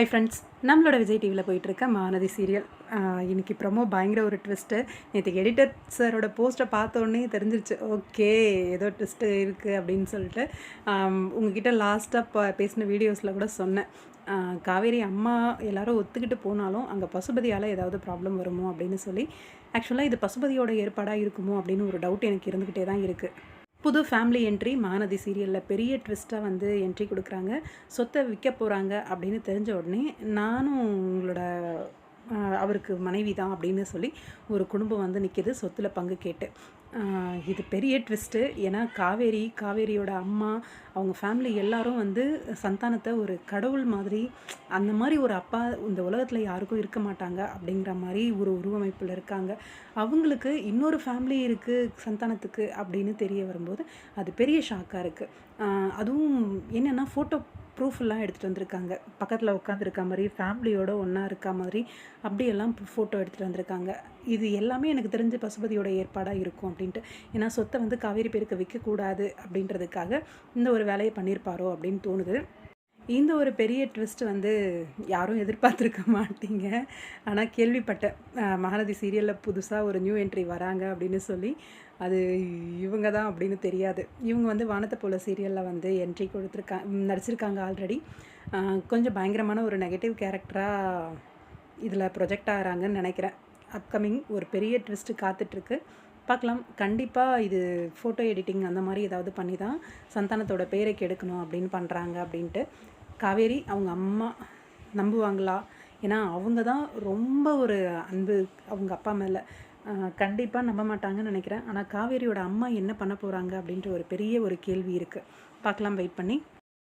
Hi friends, நம்மளோட விஜய் டிவியில் போயிட்டுருக்க மகாநதி சீரியல் இன்றைக்கி ப்ரொமோ பயங்கர ஒரு ட்விஸ்ட்டு. நேற்றுக்கு எடிட்டர் சாரோட போஸ்ட்டை பார்த்தோன்னே தெரிஞ்சிருச்சு, ஓகே ஏதோ ட்விஸ்ட்டு இருக்குது அப்படின்னு சொல்லிட்டு. உங்ககிட்ட லாஸ்ட்டாக பேசின வீடியோஸில் கூட சொன்னேன், காவேரி அம்மா எல்லாரும் ஒத்துக்கிட்டு போனாலும் அங்கே பசுபதியால் ஏதாவது ப்ராப்ளம் வருமோ அப்படின்னு சொல்லி. ஆக்சுவலாக இது பசுபதியோட ஏற்பாடாக இருக்குமோ அப்படின்னு ஒரு டவுட் எனக்கு இருந்துக்கிட்டே தான் இருக்குது. புது ஃபேமிலி என்ட்ரி மகாநதி சீரியலில் பெரிய ட்விஸ்ட்டாக வந்து என்ட்ரி கொடுக்குறாங்க. சொத்தை விற்க போகிறாங்க அப்படின்னு தெரிஞ்ச உடனே நானும் உங்களோட அவருக்கு மனைவி தான் அப்படின்னு சொல்லி ஒரு குடும்பம் வந்து நிற்கிது சொத்தில் பங்கு கேட்டு. இது பெரிய ட்விஸ்ட்டு. ஏன்னா காவேரியோட அம்மா அவங்க ஃபேமிலி எல்லாரும் வந்து சந்தானத்தை ஒரு கடவுள் மாதிரி, அந்த மாதிரி ஒரு அப்பா இந்த உலகத்தில் யாருக்கும் இருக்க மாட்டாங்க அப்படிங்கிற மாதிரி ஒரு உருவமைப்பில் இருக்காங்க. அவங்களுக்கு இன்னொரு ஃபேமிலி இருக்குது சந்தானத்துக்கு அப்படின்னு தெரிய வரும்போது அது பெரிய ஷாக்காக இருக்குது. அதுவும் என்னென்னா ஃபோட்டோ ப்ரூஃபெல்லாம் எடுத்துகிட்டு வந்திருக்காங்க. பக்கத்தில் உட்காந்துருக்க மாதிரி ஃபேமிலியோடு ஒன்றா இருக்க மாதிரி அப்படியெல்லாம் ஃபோட்டோ எடுத்துகிட்டு வந்திருக்காங்க. இது எல்லாமே எனக்கு தெரிஞ்ச பசுபதியோட ஏற்பாடாக இருக்கும் அப்படின்ட்டு. ஏன்னா சொத்தை வந்து காவேரி பேருக்கு விற்கக்கூடாது அப்படின்றதுக்காக இந்த ஒரு வேலையை பண்ணியிருப்பாரோ அப்படின்னு தோணுது. இந்த ஒரு பெரிய ட்விஸ்ட் வந்து யாரும் எதிர்பார்த்துருக்க மாட்டீங்க. ஆனால் கேள்விப்பட்டேன், மகாநதி சீரியலில் புதுசாக ஒரு நியூ என்ட்ரி வராங்க அப்படின்னு சொல்லி. அது இவங்க தான் அப்படின்னு தெரியாது. இவங்க வந்து வானத்தை போல சீரியலில் வந்து என்ட்ரி நடிச்சிருக்காங்க ஆல்ரெடி. கொஞ்சம் பயங்கரமான ஒரு நெகட்டிவ் கேரக்டராக இதில் ப்ரொஜெக்ட் ஆகிறாங்கன்னு நினைக்கிறேன். அப்கமிங் ஒரு பெரிய ட்விஸ்ட்டு காத்துட்ருக்கு, பார்க்கலாம். கண்டிப்பாக இது ஃபோட்டோ எடிட்டிங் அந்த மாதிரி ஏதாவது பண்ணி தான் சந்தானத்தோட பேரை கெடுக்கணும் அப்படின்னு பண்ணுறாங்க அப்படின்ட்டு. காவேரி அவங்க அம்மா நம்புவாங்களா? ஏன்னா அவங்க தான் ரொம்ப ஒரு அன்பு அவங்க அப்பா மேலே. கண்டிப்பாக நம்ப மாட்டாங்கன்னு நினைக்கிறேன். ஆனால் காவேரியோட அம்மா என்ன பண்ண போகிறாங்க அப்படின்ற ஒரு பெரிய ஒரு கேள்வி இருக்குது. பார்க்கலாம், வெயிட் பண்ணி.